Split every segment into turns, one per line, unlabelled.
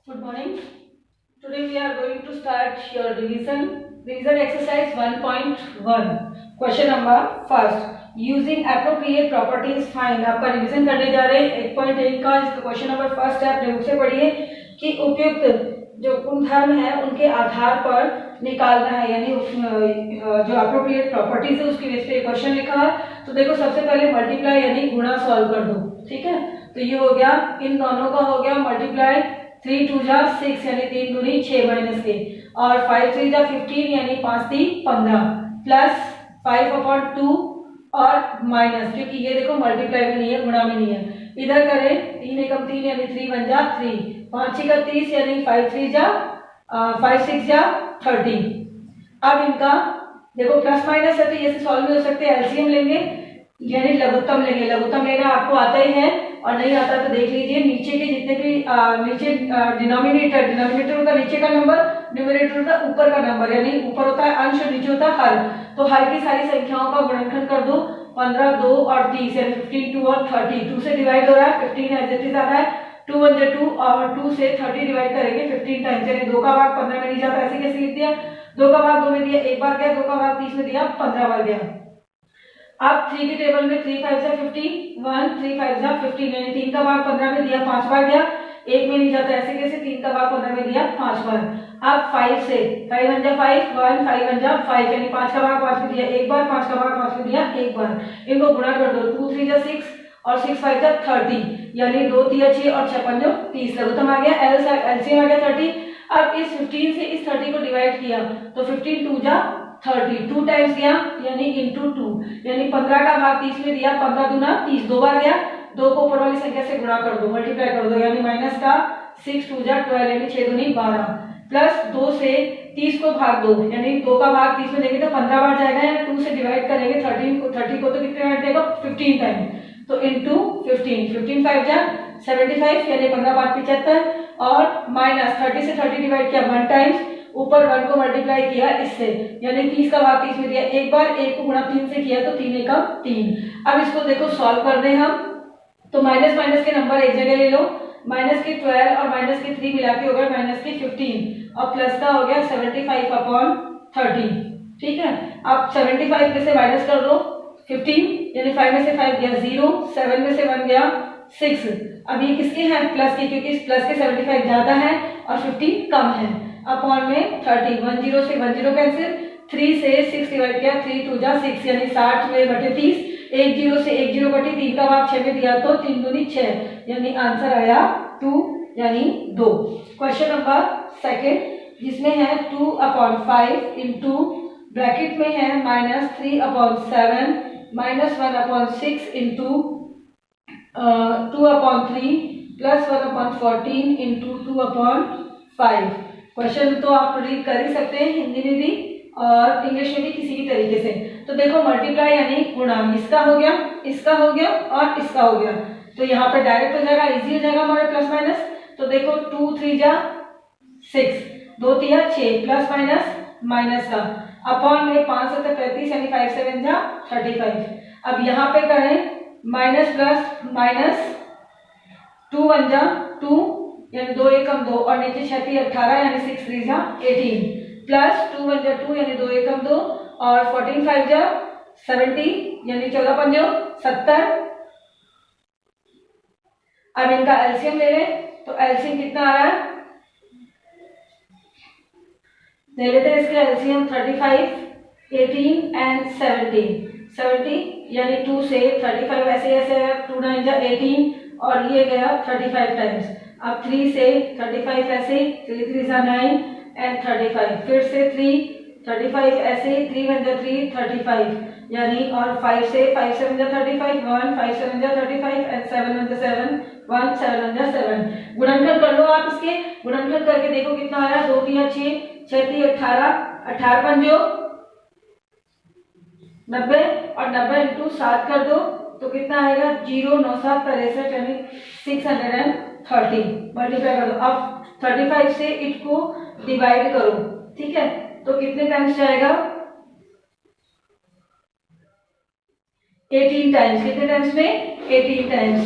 Good morning. Today we are going to start your revision exercise 1.1. Question number first. Using appropriate properties find. आपका revision करने जा रहे हैं 1.1 का इसका क्वेश्चन नंबर फर्स्ट है. आपने मुझसे पढ़िए कि उपयुक्त जो गुणधर्म है उनके आधार पर निकालना है, यानी जो अप्रोप्रिएट प्रॉपर्टीज है उसकी बेस पे क्वेश्चन लिखा है. तो देखो सबसे पहले मल्टीप्लाई यानी गुणा सॉल्व कर दो. ठीक है, तो ये हो गया, इन दोनों का हो गया मल्टीप्लाई. 3 2 जा 6 यानी 3 दूनी 6 माइनस के, और 5 3 जा 15 यानी 5 3 15 प्लस 5/2 और माइनस, क्योंकि ये देखो मल्टीप्लाई में नहीं है, गुणा में नहीं है. इधर करें 3 एकम 3 यानी 3 1 जा 3, 5 6 का 30 यानी 5 3 जा 5 6 जा 30. अब इनका देखो प्लस माइनस है तो ये से सॉल्व नहीं हो सकते, एलसीएम लेंगे यानी लघुत्तम लेंगे. लघुत्तम लेना आपको आता ही है, और नहीं आता तो देख लीजिए नीचे के जितने भी नीचे डिनोमिनेटर होता है नीचे का नंबर, न्यूमरेटर होता है ऊपर का नंबर, यानी ऊपर होता है अंश और नीचे होता है हर. तो हर की सारी संख्याओं का गुणनखंड कर दो. 15 2 और 30 यानी 15 2 और 30. 2 से डिवाइड हो रहा है, 15 एज इट इज आ रहा है. 2 1 2 और 2 से 30 डिवाइड करेंगे 15 टाइम्स, यानी 2 का भाग 15 में नहीं जाता. ऐसे कैसे लिख दिया? 2 का भाग 2 में दिया एक बार गया, 2 का भाग 30 में दिया 15 बार गया. अब 3 की टेबल में 3 5 जा 50, 1 3 5 जा 15 यानी 3 का भाग 15 में दिया 5 बार गया, एक में नहीं जाता. ऐसे कैसे? 3 का भाग 15 में दिया 5 बार. अब 5 से 5 1 जा 5, 1 5 1 जा 5 यानी 5 का भाग 5 में दिया एक बार, 5 का भाग 5 में दिया एक बार. इनको गुणा कर दो. 2 3 जा 6 और 6 5 जा 30 यानी 2 3 6 और 6 5 30. लघुत्तम आ गया, एलसीएम आ गया 30. अब इस 15 से इस 30 को डिवाइड किया तो 15 2 जा 30, 2 टाइम्स दिया यानी इंटू 2 यानी 15 का भाग 30 में दिया, 15 दूना 30 दो बार गया. 2 को ऊपर वाली संख्या से गुणा कर दो, मल्टीप्लाई कर दो, यानी माइनस का 6 2 जा 12 यानी 6 दूनी 12 प्लस 2 से 30 को भाग दो, यानी 2 का भाग 30 में देंगे तो 15 बार जाएगा, यानी 2 से डिवाइड करेंगे 30 को तो कितने बार देगा? 15 टाइम. तो इंटू 15 5 जा 75 यानी 15 5 75 और माइनस 30 से 30 डिवाइड किया 1 टाइम्स, ऊपर 1 को मल्टीप्लाई किया इससे, यानी 30 का भाग 30 में दिया एक बार, एक को गुणा 3 से किया तो 3 एकम 3. अब इसको देखो सॉल्व कर दें हम, तो माइनस माइनस के नंबर एक जगह ले लो. माइनस के 12 और माइनस के 3 मिला के हो गया माइनस के 15 और प्लस का हो गया 75/30. ठीक है, अब 75 में से माइनस कर दो 15 यानी 5 में से 5 गया 0, 7 में से 1 गया 6. अब ये किसके हैं? प्लस के, क्योंकि इस प्लस के 75 ज्यादा है और 15 कम है. अपॉन में 30, 10 से 10 कैंसिल, 3 से 6 डिवाइड किया 3 2 जा 6 यानी 60 में बटे 30, 1 0 से 1 0 बटे 3 का भाग 6 में दिया तो 3 दूनी 6 यानी आंसर आया 2 यानी 2. क्वेश्चन नंबर सेकंड जिसमें है 2/5 इंटू ब्रैकेट में है -3/7 -1/6 इंटू 2/3 प्लस 1/14 इंटू 2/5. क्वेश्चन तो आप रीड कर ही सकते हैं हिंदी में भी और इंग्लिश में भी किसी भी तरीके से. तो देखो मल्टीप्लाई यानी गुणा, इसका हो गया, इसका हो गया और इसका हो गया, तो यहाँ पे डायरेक्ट हो जाएगा, इजी हो जाएगा हमारे प्लस माइनस. तो देखो 2 3 जा 6, 2 3 6 प्लस माइनस माइनस का अपॉन में 5 7 35 यानी 5 7 जा 35. अब यहाँ पे करें माइनस प्लस माइनस 2 1 जा 2 यानी 2 एकम 2 और नीचे 6 3 18 यानी 6 3 जा 18 प्लस 2 1 जा 2 यानी 2 एकम 2 और 14 5 जा 70 यानी 14 5 70. अब इनका एलसीएम ले लें, तो एलसीएम कितना आ रहा है? ले लेते हैं इसका एलसीएम 35 18 एंड 70 यानी 2 से 35 ऐसे ऐसे 2 9 जा 18 और ये गया 35 टाइम्स. अब 3 से 35 ऐसे 3 3 जा 9 एंड 35, फिर से 3 35 ऐसे 3 1 जा 3 35 यानी, और 5 से 5 7 जा 35 1 5 7 जा 35 एंड 7 1 जा 7 1 7 1 जा 7. गुणनखंड कर लो आप, इसके गुणनखंड करके देखो कितना आ रहा है. 2 3 6 6 3 18 18 5 90 और 90 इंटू 7 कर दो तो कितना आएगा? 0 9 7 63 यानी 630. मल्टीप्लाई कर दो. अब 35 से इसको डिवाइड करो, ठीक है, तो कितने टाइम्स जाएगा? 18 टाइम्स. कितने टाइम्स में? 18 टाइम्स.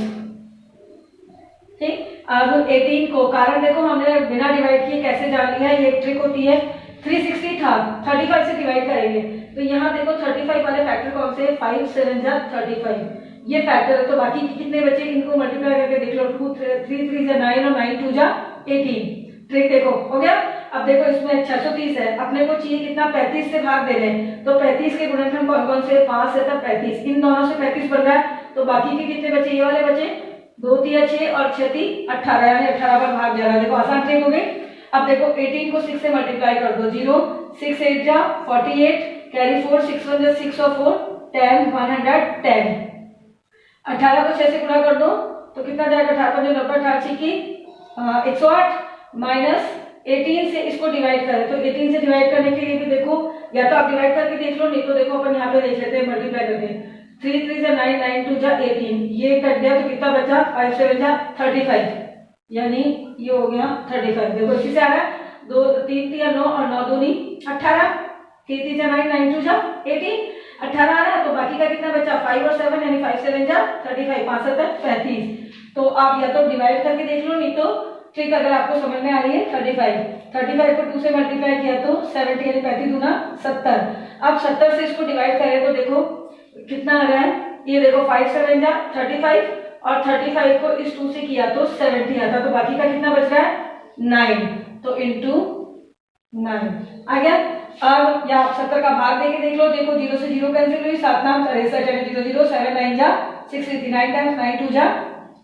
ठीक. अब 18 को, कारण देखो हमने बिना डिवाइड किए कैसे जान लिया है, ये एक ट्रिक होती है। 360 था, 35 से डिवाइड करेंगे तो यहाँ देखो 35 वाले फैक्टर कौन से, 5 7 जा 35, ये फैक्टर है। तो बाकी कितने बचे, इनको मल्टीप्लाई करके देख लो, 2 3 3 जा 9 और 9 2 जा 18। ट्रिक देखो हो गया। अब देखो इसमें 630 है, अपने को चाहिए कितना, 35 से भाग दे रहे हैं, तो 35 के गुणनखंड कौन कौन से, 5 से था 35, इन दोनों से 35 बन रहा है। तो बाकी के कितने बचे, ये वाले बचे, 2 3 6 और 6 3 18, यानी 18 पर भाग जा रहा है। देखो आसान ट्रिक हो गई। अब देखो 18 को 6 से मल्टीप्लाई कर दो, 0 6 8 जा 48, कैरी 4 6 1 जा 6 और 4 10 110। 18 को 6 से गुणा कर दो तो कितना जाएगा, 18 5 90, 88 की 108, माइनस 18 से इसको डिवाइड करें, तो 18 से डिवाइड करने के लिए भी देखो, या तो आप डिवाइड करके देख लो, नहीं तो देखो अपन यहाँ पे देख लेते हैं मल्टीप्लाई करके। 3 3 जा 9 9 2 जा 18, ये कट गया तो कितना बचा, 5 7 जा 35, यानी ये हो गया 35। देखो इसी से आ रहा है, 2 3 3 9 और 9 2 18, 3 3 जा 9 9 2 जा 18, 18 आ रहा है। तो बाकी का कितना बचा, 5 और 7, यानी 5 7 जा 35, 5 7 35। तो आप या तो डिवाइड करके देख लो, नहीं तो ट्रिक अगर आपको समझ में आ रही है 35 को 2 से मल्टीप्लाई किया तो 70, यानी 35 दूना 70। अब 70 से इसको डिवाइड करें तो देखो कितना आ रहा है, ये देखो 5 7 जा 35 और 35 को इस 2 से किया तो 70 आता, तो बाकी का कितना बच रहा है, 9, तो इंटू 9 आ गया। अब या आप 70 का भाग देके देख लो, देखो 0 से 0 कैंसिल हुई, 7 नाम 63, 0 0 7 9 जा 69 टाइम्स 9 2 जा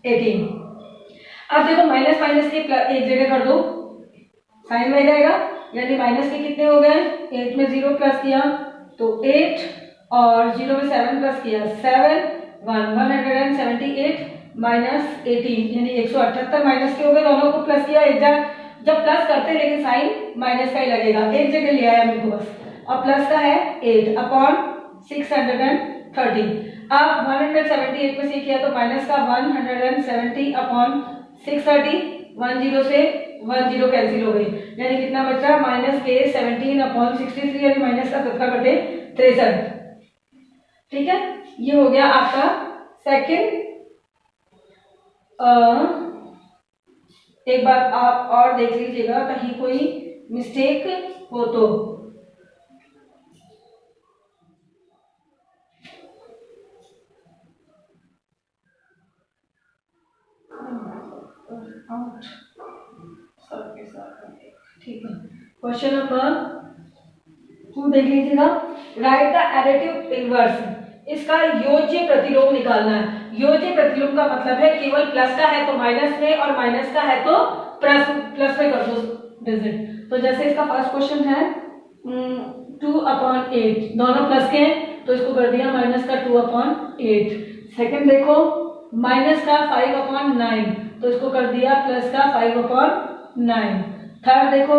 18। अब देखो माइनस माइनस के एक जगह कर दो, साइन में जाएगा, यानी माइनस के कितने हो गए, 8 में 0 प्लस किया तो 8 और 0 में 7 प्लस किया 7, 178 माइनस 18, यानी 178 माइनस के हो गए, दोनों को प्लस किया, एक जब प्लस करते हैं लेकिन साइन माइनस का ही लगेगा, एक जगह ले आया मेरे को बस, और प्लस का है 8 अपॉन 630। अब 178 में से किया तो माइनस का 170 अपॉन 630, 10 से 10 कैंसिल हो गई, यानी कितना बचा, माइनस के 17 अपॉन 63, यानी माइनस का 70 बटे 63। ठीक है, ये हो गया आपका सेकंड। एक बार आप और देख लीजिएगा कहीं कोई मिस्टेक हो तो। ठीक है, क्वेश्चन नंबर 2 देख लीजिएगा। राइट द एडिटिव इनवर्स, इसका योज्य प्रतिलोम निकालना है। योज्य प्रतिलोम का मतलब है केवल प्लस का है तो माइनस में और माइनस का है तो प्लस में कर दो डिजिट। तो जैसे इसका फर्स्ट क्वेश्चन है 2/8, दोनों प्लस के हैं तो इसको कर दिया माइनस का 2/8। सेकंड देखो माइनस का 5/9 तो इसको कर दिया प्लस का 5/9। थर्ड देखो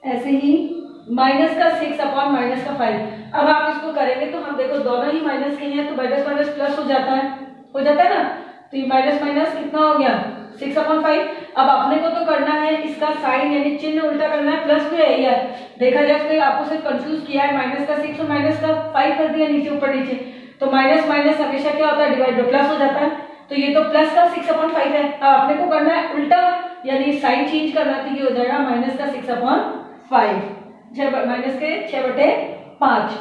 ऐसे ही माइनस का 6/-5। अब आप इसको करेंगे तो हम देखो दोनों ही माइनस के हैं तो माइनस माइनस प्लस हो जाता है ना, तो ये माइनस माइनस कितना हो गया 6/5। अब अपने को तो करना है इसका साइन यानी चिन्ह उल्टा करना है, प्लस में है यार, देखा जाए तो आपको सिर्फ कंफ्यूज किया है, माइनस का 6 और माइनस का 5 कर दिया नीचे ऊपर नीचे, तो माइनस माइनस हमेशा क्या होता है डिवाइड बाय प्लस हो जाता है, तो ये तो प्लस का 6/5 है। अब अपने को करना है उल्टा यानी साइन चेंज करना, तो ये हो जाएगा माइनस का 6/5, माइनस के 6/5।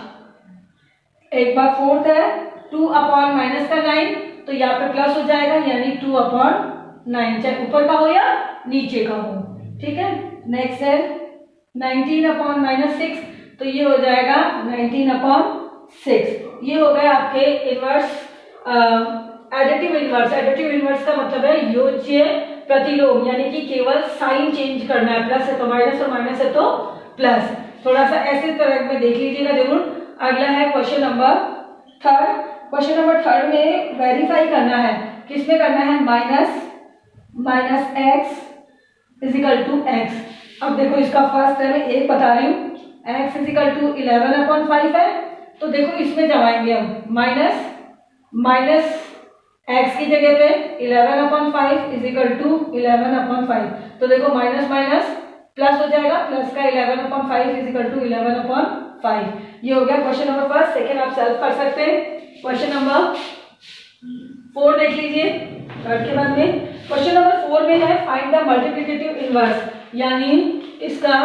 एक बार फोर्थ है 2/-9 तो यहाँ पे प्लस हो जाएगा यानी 2/9, चाहे ऊपर का हो या नीचे का हो। ठीक है, नेक्स्ट है 19/-6 तो ये हो जाएगा 19/6। ये हो गए आपके inverse additive inverse. Additive inverse का मतलब है योज्य प्रतिलोम, यानी कि केवल साइन चेंज करना है, प्लस है तो माइनस और माइनस है तो प्लस। थोड़ा सा ऐसे तरह में देख लीजिएगा जरूर। अगला है क्वेश्चन नंबर 3। क्वेश्चन नंबर 3 में वेरीफाई करना है, किसमें करना है, minus X is equal to X. अब देखो इसका फर्स्ट है, मैं एक बता रही हूँ, एक्स इजिकल टू 11/5 है, तो देखो इसमें जमाएंगे हम माइनस एक्स की जगह पे 11/5 इजिकल टू 11/5, तो देखो माइनस माइनस प्लस हो जाएगा, प्लस का 11/5 इजिकल टू 11/5। ये हो गया क्वेश्चन नंबर 1। सेकेंड आप सॉल्व कर सकते हैं। क्वेश्चन नंबर 4 देख लीजिए थर्ड के बाद में। क्वेश्चन नंबर 4 में है फाइंड द मल्टीप्लिकेटिव इनवर्स, यानी इसका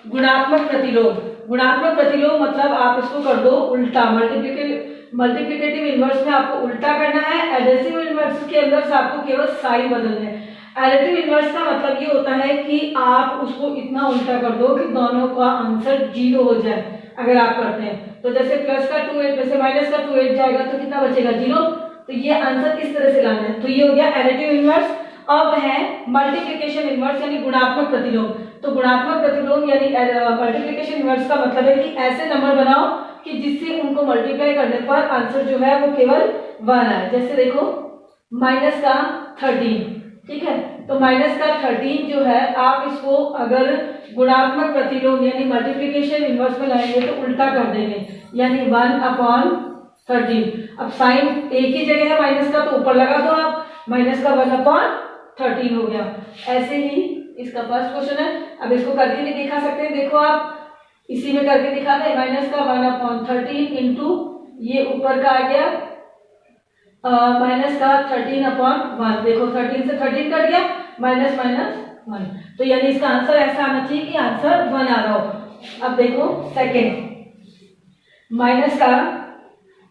गुणात्मक प्रतिलोम। गुणात्मक प्रतिलोम मतलब आप इसको कर दो उल्टा। मल्टीप्लिकेटिव इनवर्स में आपको उल्टा करना है, एडिटिव इनवर्स के अंदर से आपको केवल साइन बदलना है। एडिटिव इनवर्स का मतलब ये होता है कि आप उसको इतना उल्टा कर दो कि दोनों का आंसर 0 हो जाए। अगर आप करते हैं तो जैसे प्लस का 2 में से माइनस का 2 जाएगा तो कितना बचेगा 0। तो ये आंसर किस तरह से लाना है, तो ये हो गया एडिटिव इनवर्स। अब है मल्टीप्लिकेशन इनवर्स यानी गुणात्मक प्रतिलोम। तो गुणात्मक प्रतिलोम यानी मल्टीप्लिकेशन इनवर्स का मतलब है कि ऐसे नंबर बनाओ कि जिससे उनको मल्टीप्लाई करने पर आंसर जो है वो केवल 1 आए। जैसे देखो माइनस का 13, ठीक है, तो माइनस का 13 जो है आप इसको अगर गुणात्मक प्रतिलोम यानी मल्टीप्लिकेशन इनवर्स में लाएंगे तो उल्टा कर देंगे, यानी 1/13। अब साइन एक ही जगह है माइनस का तो ऊपर लगा दो आप, माइनस का 1/13 हो गया। ऐसे ही इसका फर्स्ट क्वेश्चन है। अब इसको करके भी दिखा सकते हैं, देखो आप इसी में करके दिखा दे। माइनस का 1/13 इंटू ये ऊपर का आ गया माइनस का 13/1। देखो 13 से 13 कट गया, माइनस माइनस 1, तो यानी इसका आंसर ऐसा आना चाहिए कि आंसर 1 आ रहा हो। अब देखो सेकेंड, माइनस का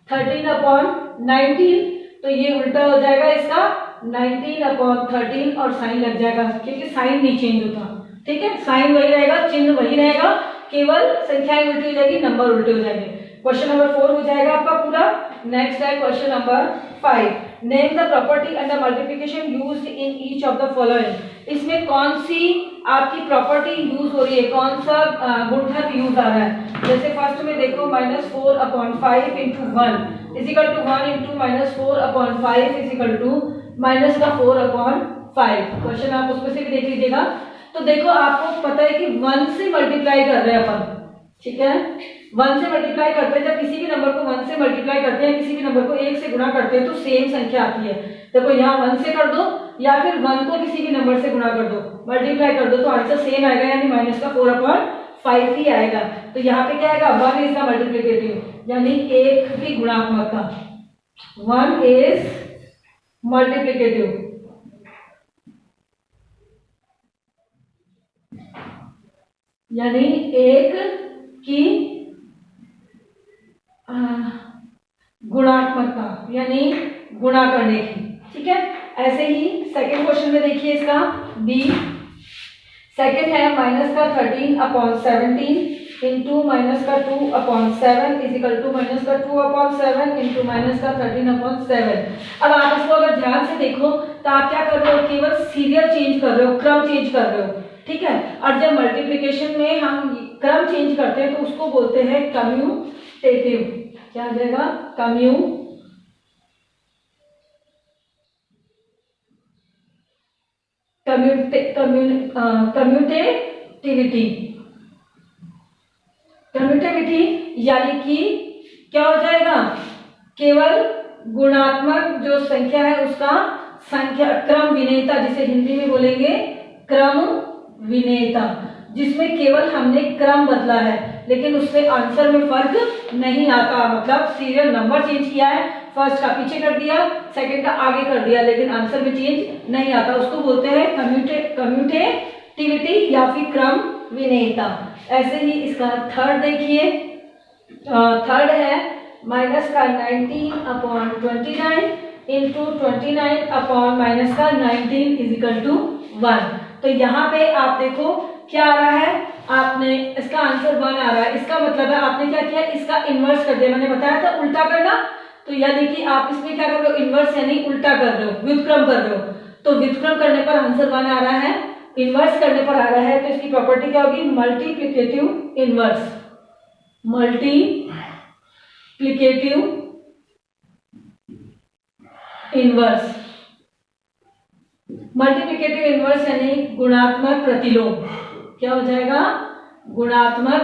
13/19, तो ये उल्टा हो जाएगा इसका 19/13 और साइन लग जाएगा क्योंकि साइन नहीं चेंज होता, ठीक है, साइन वही रहेगा, चिन्ह वही रहेगा, केवल संख्याएं उल्टी हो जाएगी, नंबर उल्टे हो जाएंगे। क्वेश्चन नंबर 4 हो जाएगा आपका पूरा। नेक्स्ट है question number 5, name the property and the multiplication used in each of the following. इसमें कौन सी आपकी प्रॉपर्टी यूज हो रही है, कौन सा गुणधर्म यूज आ रहा है। जैसे फर्स्ट में देखो -4/5 into 1 is equal to 1 into -4/5 is equal to minus का 4/5। क्वेश्चन आप उसमें से भी देख लीजिएगा। तो देखो आपको पता है कि 1 से मल्टीप्लाई कर रहे हैं अपन, ठीक है, 1 से मल्टीप्लाई करते हैं। जब किसी भी नंबर को 1 से मल्टीप्लाई करते हैं, किसी भी नंबर को 1 से गुणा करते हैं तो सेम संख्या आती है। देखो यहाँ 1 से कर दो या फिर 1 को किसी भी नंबर से गुणा कर दो, मल्टीप्लाई कर दो तो आंसर सेम आएगा, यानी माइनस का 4/5 ही आएगा। तो यहाँ पे क्या आएगा, 1 इज द मल्टीप्लिकेटिव, यानी 1 की गुणात्मकता, 1 इज मल्टीप्लिकेटिव, यानी 1 की गुणात्मकता यानी गुणा करने की, ठीक है। ऐसे ही सेकंड क्वेश्चन में देखिए इसका बी, सेकंड है माइनस का 13/17 इंटू माइनस का 2/7 इजिकल टू माइनस का 2/7 इंटू माइनस का 13/7। अब आप इसको अगर ध्यान से देखो तो आप क्या कर रहे हो, केवल सीरियल चेंज कर रहे हो, क्रम चेंज कर रहे हो, ठीक है। और जब मल्टीप्लिकेशन में हम क्रम चेंज करते हैं तो उसको बोलते हैं कम्यूटेटिव। क्या आ जाएगा, कम्यूटेटिविटी, यानी कि क्या हो जाएगा, केवल गुणात्मक जो संख्या है उसका संख्या क्रम विनेता, जिसे हिंदी में बोलेंगे क्रम विनेता, जिसमें केवल हमने क्रम बदला है लेकिन उससे आंसर में फर्क नहीं आता। मतलब सीरियल नंबर चेंज किया है, फर्स्ट का पीछे कर दिया, सेकंड का आगे कर दिया, लेकिन आंसर में चेंज नहीं आता, उसको बोलते हैं कम्यूटेटिविटी या फिर क्रम विनेता। ऐसे ही इसका थर्ड देखिए, थर्ड है माइनस का 19/29 इंटू 29/- का 19 इजिकल टू 1। तो यहाँ पे आप देखो क्या आ रहा है, आपने इसका आंसर 1 आ रहा है, इसका मतलब है आपने क्या किया, इसका इन्वर्स कर दिया। मैंने बताया था उल्टा करना, तो यानी कि आप इसमें क्या कर रहे हो, इन्वर्स यानी उल्टा कर रहे हो, व्युत्क्रम कर रहे हो। तो व्युत्क्रम करने पर आंसर 1 आ रहा है, इन्वर्स करने पर आ रहा है, तो इसकी प्रॉपर्टी क्या होगी, multiplicative inverse. Multiplicative inverse, multiplicative inverse यानी गुणात्मक प्रतिलोम। क्या हो जाएगा, गुणात्मक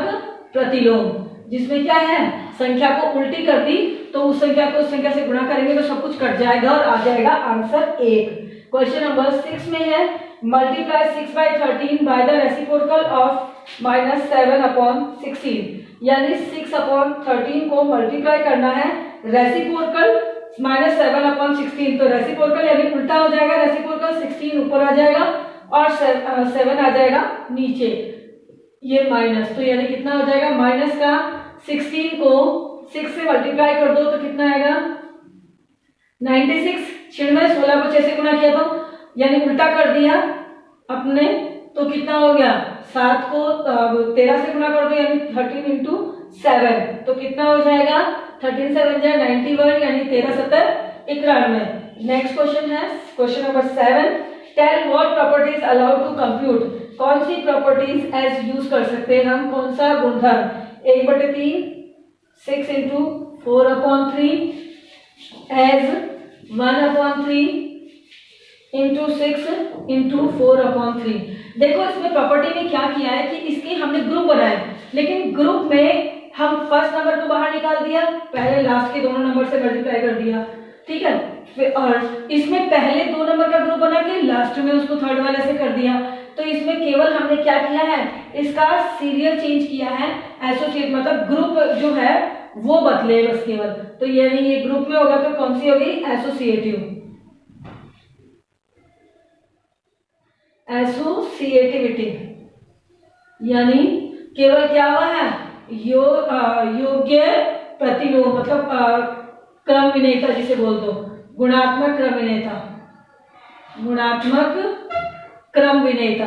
प्रतिलोम, जिसमें क्या है, संख्या को उल्टी कर दी तो उस संख्या को उस संख्या से गुणा करेंगे तो सब कुछ कट जाएगा और आ जाएगा आंसर 1। क्वेश्चन नंबर 6 में है multiply 6/13 by the reciprocal of -7/16, यानी 6/13 को मल्टीप्लाई करना है रेसिप्रोकल -7/16। तो रेसिप्रोकल यानी उल्टा हो जाएगा, रेसिप्रोकल 16 16 ऊपर आ जाएगा और 7 आ जाएगा नीचे, ये माइनस, तो यानी कितना हो जाएगा माइनस का 16 को 6 से मल्टीप्लाई कर दो तो कितना आएगा 96, 16 को 6 से गुणा किया तो यानी उल्टा कर दिया अपने, तो कितना हो गया 7 को 13 से गुणा कर दो यानी 13 इंटू 7, तो कितना हो जाएगा 13 7 जा 91 यानी 13 7 91। नेक्स्ट क्वेश्चन है question number 7, tell what properties allowed to compute, कौन सी प्रॉपर्टीज एज यूज कर सकते हैं हम, कौन सा गुणधर्म, 1/3 6 इंटू 4/3 एज 1/3 इंटू 6 इंटू 4/3। देखो इसमें प्रॉपर्टी में क्या किया है कि इसके हमने ग्रुप बनाए, लेकिन ग्रुप में हम फर्स्ट नंबर को बाहर निकाल दिया, पहले लास्ट के दोनों नंबर से मल्टीप्लाई कर दिया, ठीक है, फिर और इसमें पहले 2 नंबर का ग्रुप बना के लास्ट में उसको थर्ड वाले से कर दिया, तो इसमें केवल हमने क्या किया है इसका सीरियल चेंज किया है, एसोसिएट मतलब ग्रुप जो है वो बदले बस केवल, तो यानी ये ग्रुप में होगा तो कौन सी होगी एसोसिएटिव, एसोसिएटिविटी, यानी केवल क्या हुआ है योग्य प्रतिलोम मतलब क्रम विनेता जिसे बोल दो, गुणात्मक क्रम विनेता, गुणात्मक क्रम विनेता,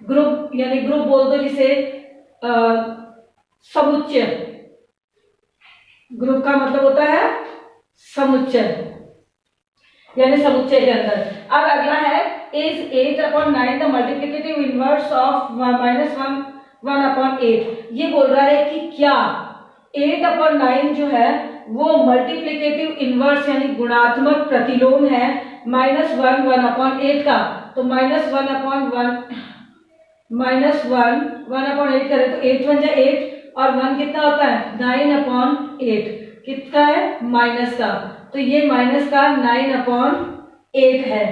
ग्रुप यानी ग्रुप बोल दो जिसे समुच्चय, ग्रुप का मतलब होता है समुच्चय, यानी समुच्चय के अंदर। अब अगला है is 8/9 the multiplicative inverse of -1/8, ये बोल रहा है कि क्या 8/9 जो है वो मल्टीप्लिकेटिव इनवर्स यानी गुणात्मक प्रतिलोम है -1/8 का, तो -1/8 करें तो 8 बन जाए 8 और 1 कितना होता है 9/8, कितना है माइनस का, तो ये माइनस का 9/8 है,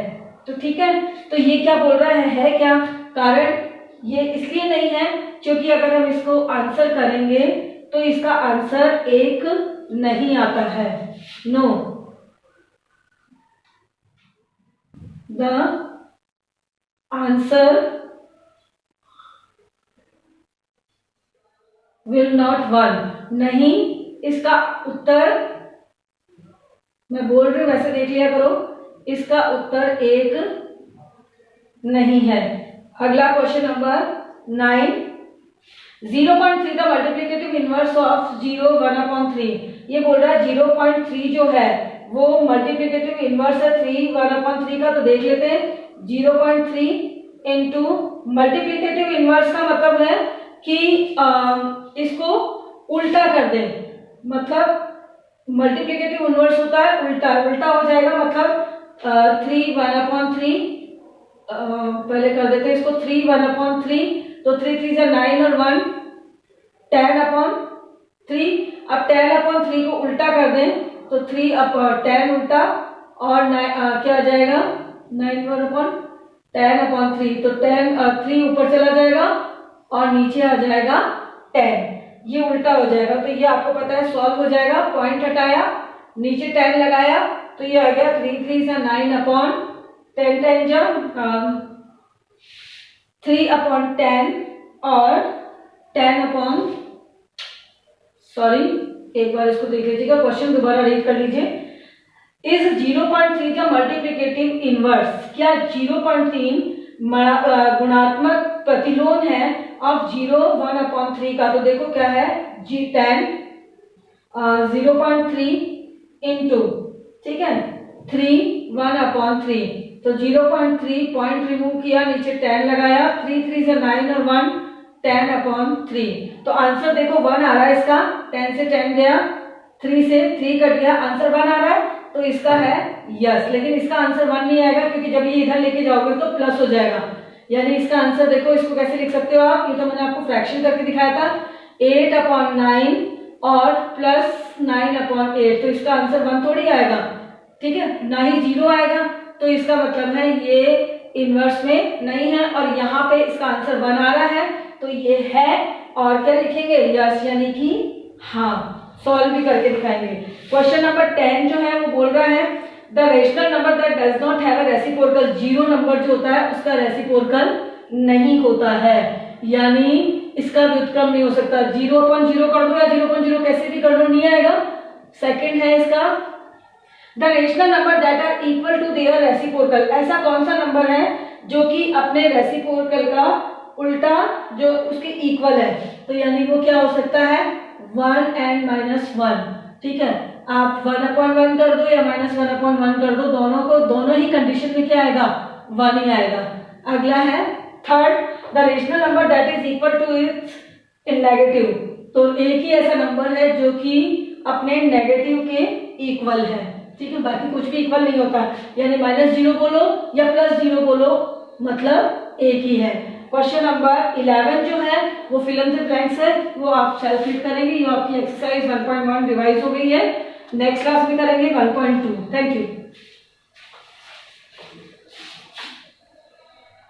तो ठीक है, तो ये क्या बोल रहा है क्या, कारण ये इसलिए नहीं है क्योंकि अगर हम इसको आंसर करेंगे तो इसका आंसर 1 नहीं आता है, no, the answer will not 1, नहीं इसका उत्तर, मैं बोल रही हूं वैसे देख लिया करो, इसका उत्तर 1 नहीं है। अगला क्वेश्चन नंबर 9, 0.3 का मल्टीप्लिकेटिव इनवर्स ऑफ 0 1/3, ये बोल रहा है 0.3 जो है वो मल्टीप्लिकेटिव इनवर्स है 3 1/3 का, तो देख लेते हैं 0.3 इंटू मल्टीप्लिकेटिव इनवर्स का मतलब है कि इसको उल्टा कर दे, मतलब मल्टीप्लिकेटिव इनवर्स होता है उल्टा, उल्टा हो जाएगा मतलब 3 1/3, पहले कर देते हैं इसको 3 1/3, तो 3 3 से 9 और 1 10/3, अब 10/3 को उल्टा कर दें तो 3/10 उल्टा और क्या आ जाएगा 9/10/3, तो 3 ऊपर चला जाएगा और नीचे आ जाएगा 10, ये उल्टा हो जाएगा, तो ये आपको पता है सॉल्व हो जाएगा, पॉइंट हटाया नीचे 10 लगाया तो ये आ गया 3 3 से 9/10 10 जब 3/10 और 10 सॉरी एक बार इसको देख लीजिएगा, क्वेश्चन दोबारा रीड कर लीजिए, इस 0.3 का मल्टीप्लिकेटिव इनवर्स, क्या 0.3 गुणात्मक प्रतिलोम है ऑफ 0 1/3 का, तो देखो क्या है G10 0.3 इंटू, ठीक है 3 1/3, तो 0.3 पॉइंट रिमूव किया नीचे 10 लगाया, 3 3 से 9 और 1 10/3, तो आंसर देखो 1 आ रहा है इसका, 10 से 10 गया, 3 से 3 कट गया, आंसर 1 आ रहा है, तो इसका है यस, लेकिन इसका आंसर 1 नहीं आएगा क्योंकि जब ये इधर लेके जाओगे तो प्लस हो जाएगा, यानी इसका आंसर देखो, इसको कैसे लिख सकते हो आप, ये तो मैंने आपको फ्रैक्शन करके दिखाया था 8/9 और प्लस 9/8, तो इसका आंसर 1 थोड़ी आएगा, ठीक है, ना ही 0 आएगा, तो इसका मतलब है ये इनवर्स में नहीं है, और यहाँ पे इसका आंसर 1 आ रहा है, तो ये है, और क्या लिखेंगे यस, यानी कि हाँ, सॉल्व भी करके दिखाएंगे। क्वेश्चन नंबर 10 जो है वो बोल रहा है the rational number that does not have a reciprocal, zero number जो होता है उसका रेसिप्रोकल नहीं होता है, यानी इसका व्युत्क्रम नहीं हो सकता। 0/0 कर दो या 0/0 कैसे भी कर लो नहीं आएगा। सेकंड है इसका the rational number that are equal to their reciprocal, ऐसा कौन सा नंबर है जो कि अपने रेसिप्रोकल का उल्टा जो उसके इक्वल है, तो यानी वो क्या हो सकता है 1 and -1। ठीक है, आप 1/1 कर दो या -1/1 कर दो, दोनों ही कंडीशन में क्या आएगा 1 ही आएगा। अगला है third the rational number that is equal to its in negative, तो एक ही ऐसा नंबर है जो कि अपने नेगेटिव के इक्वल है। ठीक है, बाकी कुछ भी इक्वल नहीं होता, यानी -0 बोलो या +0 बोलो मतलब एक ही है। क्वेश्चन नंबर 11 जो है वो फिल इन द ब्लैंक्स है, वो आप सेल्फ फिल करेंगे। ये आपकी एक्सरसाइज 1.1 रिवाइज हो गई है, नेक्स्ट क्लास में करेंगे 1.2। Thank you.